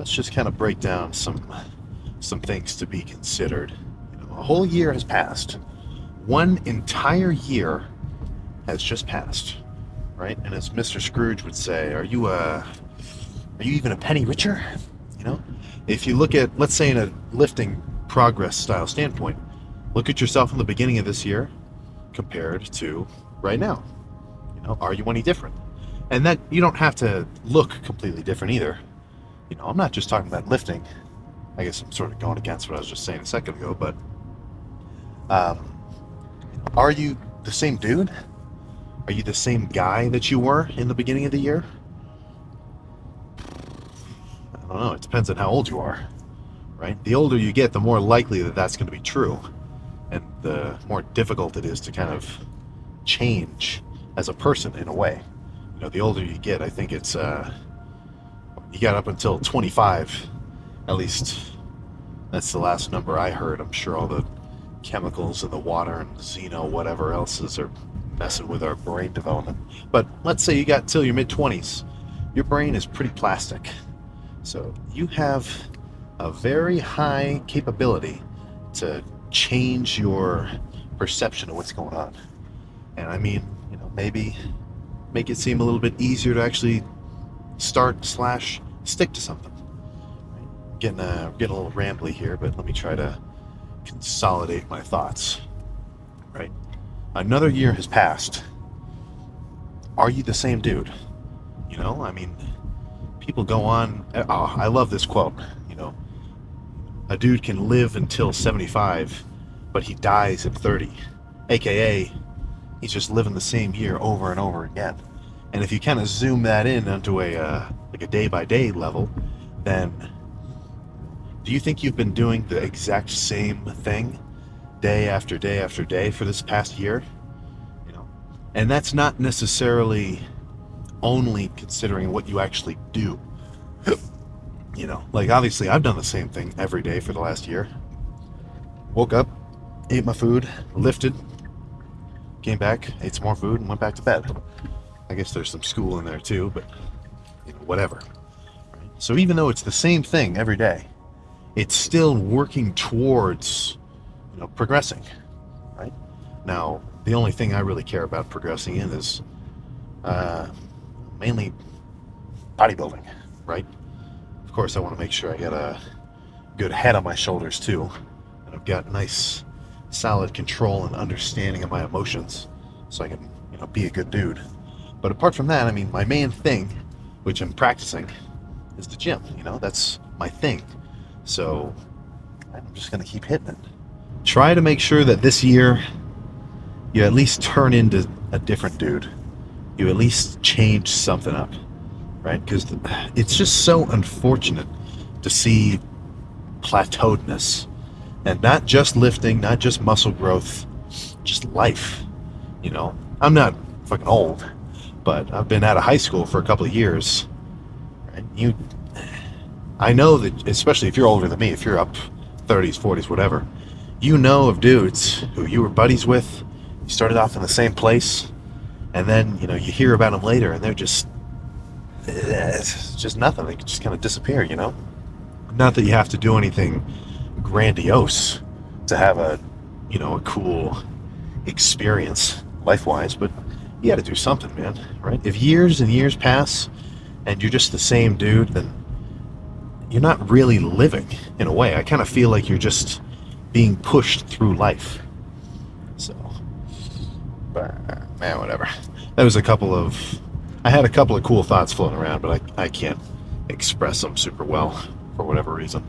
Let's just kind of break down some things to be considered. A whole year has passed. One entire year has just passed, right? And as Mr. Scrooge would say, are you even a penny richer? You know, if you look at, let's say, in a lifting progress style standpoint, look at yourself in the beginning of this year compared to right now. Are you any different? And that you don't have to look completely different either. I'm not just talking about lifting. I guess I'm sort of going against what I was just saying a second ago, but um, are you the same dude? Are you the same guy that you were in the beginning of the year? I don't know. It depends on how old you are, right? The older you get, the more likely that that's going to be true, and the more difficult it is to kind of change as a person in a way. The older you get, I think it's you got up until 25, at least that's the last number I heard. I'm sure all the chemicals in the water and xeno whatever else are messing with our brain development. But let's say you got till your mid-20s. Your brain is pretty plastic. So you have a very high capability to change your perception of what's going on. And I mean, maybe make it seem a little bit easier to actually start/stick to something. Getting a little rambly here, but let me try to consolidate my thoughts. Right? Another year has passed. Are you the same dude? I mean, people go on. Oh, I love this quote. A dude can live until 75, but he dies at 30. AKA, he's just living the same year over and over again. And if you kind of zoom that in onto like a day-by-day level, then do you think you've been doing the exact same thing day after day after day for this past year? And that's not necessarily only considering what you actually do. Like obviously I've done the same thing every day for the last year. Woke up, ate my food, lifted, came back, ate some more food, and went back to bed. I guess there's some school in there too, but whatever. Right? So even though it's the same thing every day, it's still working towards, progressing. Right? Now, the only thing I really care about progressing in is mainly bodybuilding. Right? Of course, I want to make sure I get a good head on my shoulders too, and I've got nice, solid control and understanding of my emotions, so I can, be a good dude. But apart from that, I mean, my main thing, which I'm practicing, is the gym. That's my thing. So I'm just going to keep hitting it. Try to make sure that this year you at least turn into a different dude. You at least change something up, right? Because it's just so unfortunate to see plateauedness. And not just lifting, not just muscle growth, just life. I'm not fucking old, but I've been out of high school for a couple of years. And I know that, especially if you're older than me, if you're up 30s, 40s, whatever, of dudes who you were buddies with, you started off in the same place, and then, you hear about them later, and they're it's just nothing. They just kind of disappear, Not that you have to do anything grandiose to have a cool experience life-wise, but you got to do something, man, right? If years and years pass and you're just the same dude, then you're not really living in a way. I kind of feel like you're just being pushed through life. So, but man, whatever. That was I had a couple of cool thoughts floating around, but I can't express them super well for whatever reason.